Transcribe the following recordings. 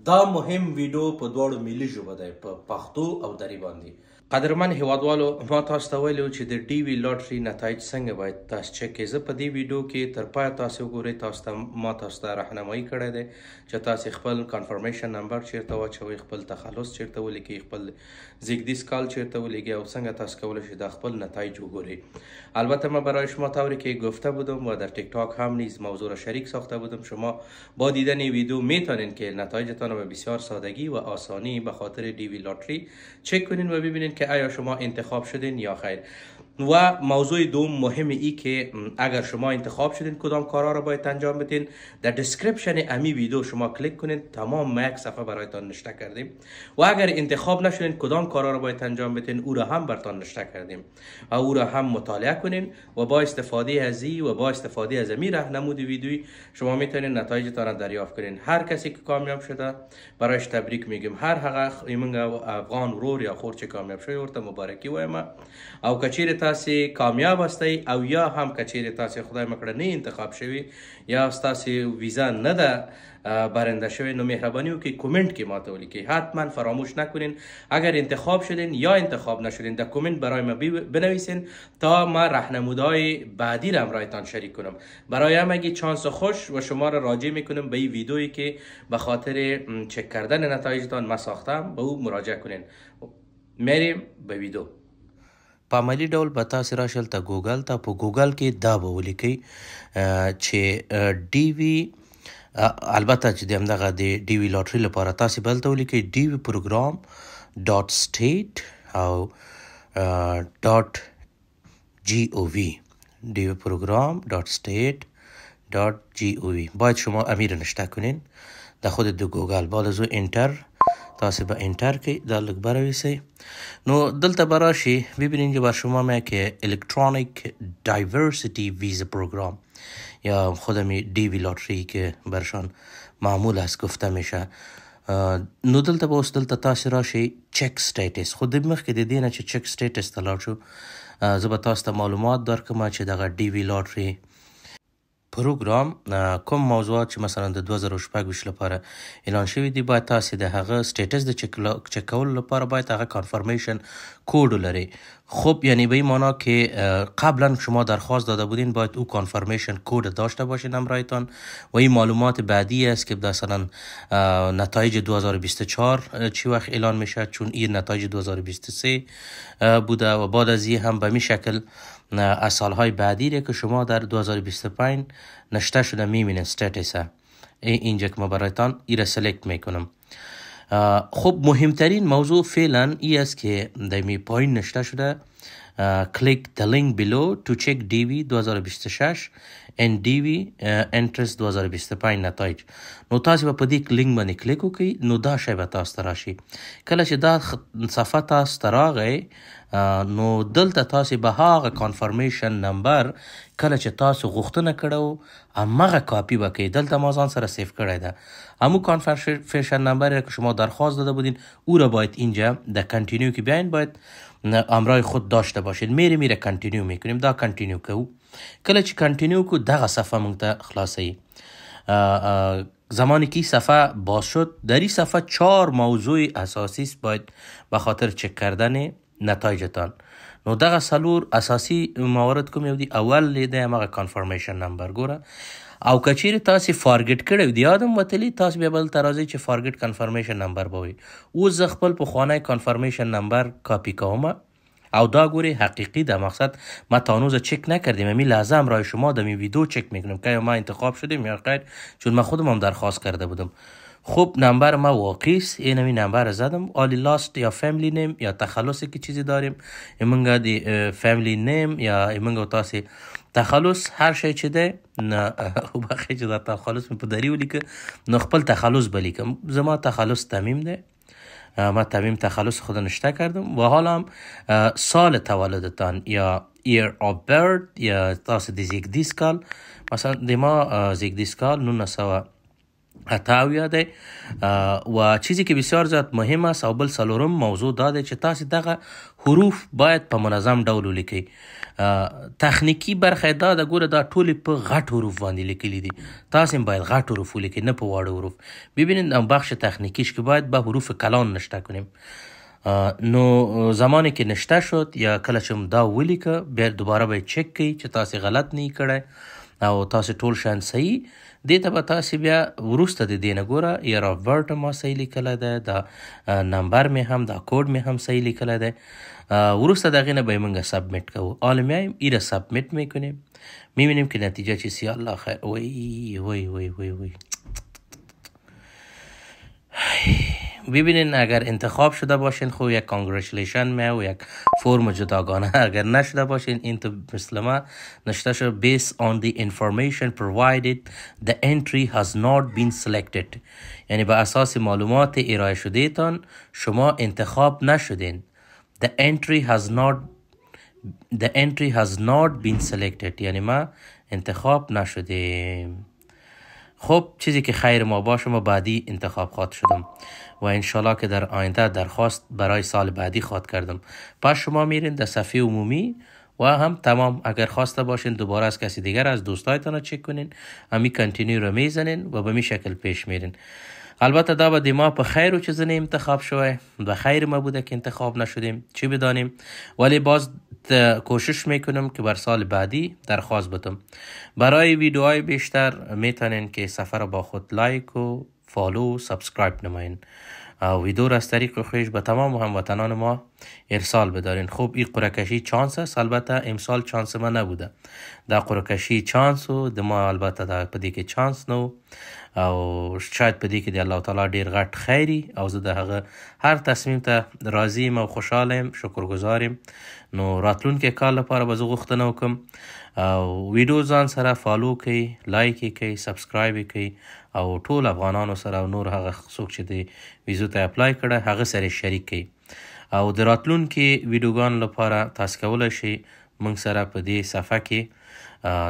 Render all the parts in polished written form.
دا مهم ویډیو په دواړو ملي ژبو دی، په پښتو او دري باندې. قدرمن هیوادوالو، ما تاسو ته ویلي چې د ډي وي لاټري نتایج څنګه باید تاسو چک کړئ. زه په دې ویډیو کې تر پایه تاسو وګورئ. ما تاسو ته راهنمایي کړی دی چې تاسو خپل کنفرمیشن نمبر چیرته واچوئ، خپل تخلص چیرته ولیکئ، خپل زیږدیز کال چیرته ولیکئ او څنګه تاسو کولی شئ دا خپل نتایج وگورئ. البته من برای شما طوری که گفته بودم و در تیک تاک هم نیز موضوع را شریک ساخته بودم، شما با دیدن ویدیو میتونین که نتایجتان را به بسیار سادگی و آسانی به خاطر ڈی وی لاٹری چک کنین و ببینین که آیا شما انتخاب شدین یا خیر. و موضوع دوم مهم ای که اگر شما انتخاب شدین کدام کارا را باید انجام بدین، در دسکریپشن امی ویدیو شما کلیک کنین، تمام یک صفحه برایتان نشته کردیم. و اگر انتخاب نشدین کدام کارا را باید انجام بدین، او را هم براتان نشته کردیم و او را هم مطالعه کنین و با استفاده از ای و با استفاده از امی راهنمود ویدیویی شما میتونین نتایجتان را دریافت کنین. هر کسی که کامیاب شده برایش تبریک میگیم. هر هغه ایمنګ افغان ورور یا خور چې کامیاب شوی ورته مبارکي وایم. او کچیر تاسو کامیاب هستی او یا هم کچیر تاسو خدای مکړه نه انتخاب شوی یا تاسو ویزا نه ده برنده شوی، نو مهربانی وکړئ کامنت کې ماته ولیکئ. حتما فراموش نکنین اگر انتخاب شدین یا انتخاب نشدین در کامنت برای ما بنویسین تا ما راهنمودهای بعدی را همراهتان شریک کنم. برای همگی چانس خوش و شما را راجع میکنم به این ویدیویی که به خاطر چک کردن نتایجتان ما ساختم، به او مراجعه کنین. میریم به ویدیو. په عملی ډول به تاسې راشئ ته ګوګل ته، په ګوګل کې دا به ولیکئ چې ډي وي، البته چې د همدغه د ډي وي لاټري لپاره تاسې به هلته ولیکئ ډي وي پروګرام ډاټ سټیټ او ډاټ جی او وی. ډي وی پروگرام ډاټ سټیټ ډاټ جی او وی باید شما امیر نشته کنین در خود دو گوگل. بعد از او انتر تاسو به انتر کې دا لږ برویسئ. نو دلته به راشي ببینین که بر شما میگه که الکترونیک دایورسیتی ویزا پروگرام یا خودمی ڈی وی لاٹری که برشان معمول است گفته میشه. نو دلته به اوس دلته تاسو راشي چک سټیټس. خو د مخکې د دې نه چې چک سټیټس ته لاړ شو، زه به تاسو ته معلومات درکړم چې دغه ډي وی لاټري پروګرام کوم موضوعات چې مثلا د 2026 لپاره اعلان شوی دی باید تاسو د هغه سټیټس د چک کولو لپاره باید هغه کانفرمیشن کود ولرئ. خب یعنی به این معنا که قبلا شما درخواست داده بودین باید او کانفرمیشن کود داشته باشین همراهتان و این معلومات بعدی است که مثلا نتایج 2024 چی وقت اعلان میشه، چون این نتایج 2023 بوده و بعد از این هم به می شکل از سالهای بعدی ره که شما در 2025 نشته شده میبینین ستیتس. اینجا که ما برایتان ای را سلکت میکنم. خب مهمترین موضوع فعلا ای است که در می پایین نشته شده click the link below to check DV 2026 and DV entrance 2025 نتایج. نو تاسو په دې لینک باندې کلیک وکړئ، نو دا شی به تاسو ته راشي. کله چې دا صفحه تاسو ته راغی نو دلته تاسو به هغه کانفرمیشن نمبر کله چې تاسو غوښتنه کړو همغه کاپی وکړئ. دلته ما ځان سره سیف کړی ده همو کانفرمیشن نمبر که شما درخواست داده بودین او را باید اینجا در کانتینیو که بیاین باید همراه خود داشته باشید. میره کانتینیو میکنیم. دا کانتینیو کو. کله چې کانتینیو کو دغه صفحه مونږ ته خلاصوي. زمانی که صفحه باز شد در این صفحه 4 موضوع اساسی است باید به خاطر چک کردن نتایجتان. نو دغه سلور اساسی موارد کوم یو دی. اول لیده همغه کانفرمیشن نمبر ګوره، او کچیر تاسو فارګټ کړو دی یادم وتلی تاسو بیا بل ترازی چې فارګټ کانفرمیشن نمبر بوي. او ز خپل په خوانه کانفرمیشن نمبر کاپی کوم او دا ګوري حقیقی ده. مقصد ما تانوز چک نکردیم، می لازم رای شما دمی ویدیو چک میکنم که ما انتخاب شدیم یا غیر، چون من خودم هم درخواست کرده بودم. خب نمبر ما واقعی است. اینمی نمبر زدم. آلی لاست یا فامیلی نیم یا تخلصی که چیزی داریم ایمنگا دی فامیلی نیم یا ایمنگا تاسی تخلص هر شی چه ده نه بخی چه ده تخلص می پدری ولی که نخپل تخلص بلی که زما تخلص تمیم ده. ما تمیم تخلص خود نشته کردم و حالا هم سال تولدتان یا year of birth یا تاسی دی زیگدیس کال، مثلا دی ما زیگدیس کال 1900 اتاویا دی و چیزی که بسیار زیاد مهم است او بل څلورم موضوع دا دی چې تاسې دغه حروف باید په منظم ډول ولیکئ. تخنیکی برخه دا د ګوره دا ټولې په غټ حروف باندې لیکلي دي، تاسې هم باید غټ حروف ولیکئ نه په واړه حروف. ببینید بخش تکنیکیش که باید به حروف کلان نشته کنیم. نو زمانی که نشته شد یا کله چې دا ولیکه بیا دوباره باید چک کړئ چې تاسې غلط نه کړی او تاسې ټول شیان صحیح. دې ته به تاسې بیا وروسته د دې نه ګوره یې رابرټ ما صحیح لیکلی دی، دا نمبر مې هم دا کوډ مې هم صحیح لیکلی دی. وروسته د هغې نه به یې موږ سبمیت کوو. حالا میایم ایره سبمیت میکنیم، میبینیم که نتیجه چیست. یا الله خیر. وی وی وی وی وی ببینین اگر انتخاب شده باشین خب یک کانگرچولیشن میه و یک فرم جداگانه. اگر نشده باشین این تو مثل ما نشته شد based on the information provided the entry has not been selected، یعنی به اساس معلومات ارائه شده تان شما انتخاب نشدین. the entry has not been selected یعنی ما انتخاب نشدیم. خب چیزی که خیر ما باشه ما بعدی انتخاب خواهد شدم و انشالله که در آینده درخواست برای سال بعدی خواهد کردم. پس شما میرین در صفحه عمومی و هم تمام اگر خواسته باشین دوباره از کسی دیگر از دوستایتان چک کنین، همی کنتینیو رو میزنین و به می شکل پیش میرین. البته دا به ما په خیر و چیز نه انتخاب شوه، به خیر ما بوده که انتخاب نشدیم چی بدانیم، ولی باز کوشش میکنم که بر سال بعدی درخواست بدم. برای ویدیوهای بیشتر میتونین که صفحه را با خود لایک و فالو و سابسکرایب نماین. ویدیو را از طریق خویش به تمام هموطنان ما ارسال بدارین. خب این قرعه‌کشی چانس است، البته امسال چانس ما نبوده. در قرعه‌کشی چانس و د ما البته در پدې کې چانس نو او شاید پدې کې د الله تعالی ډیر غټ خیری او زه د هغه هر تصمیم ته راضی یم او خوشاله یم، شکرګزارم. نو راتلونکي کال لپاره به زه غوښتنه وکم او ویډیو ځان سره فالو کړئ، لایک یې کړئ، سبسکرایب یې کړئ او ټول افغانانو سره او نور هغه څوک چې د ویزو ته اپلای کړه هغه سره شریک کړئ. او د راتلونکي ویډیوګانو لپاره تاسو کولی شئ موږ سره په دې صفحه کې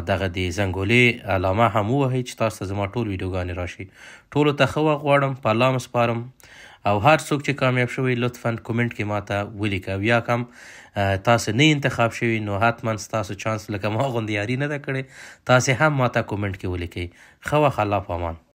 دغه د زنګولې علامه هم ووهئ چې تاسو ته زما ټول ویډیوګانې راشي. ټولو ته ښه وخت غواړم، په الله سپارم او هر څوک چې کامیاب شوی لطفا کومنټ کې ماته ولیکه. یا کم تاسو نه انتخاب شوي نو حتما ستاسو چانس لکه ما غوندې یاري نه ده کړې، تاسې هم ماته کومنټ کې ولیکئ. ښه وخت، الله په امان.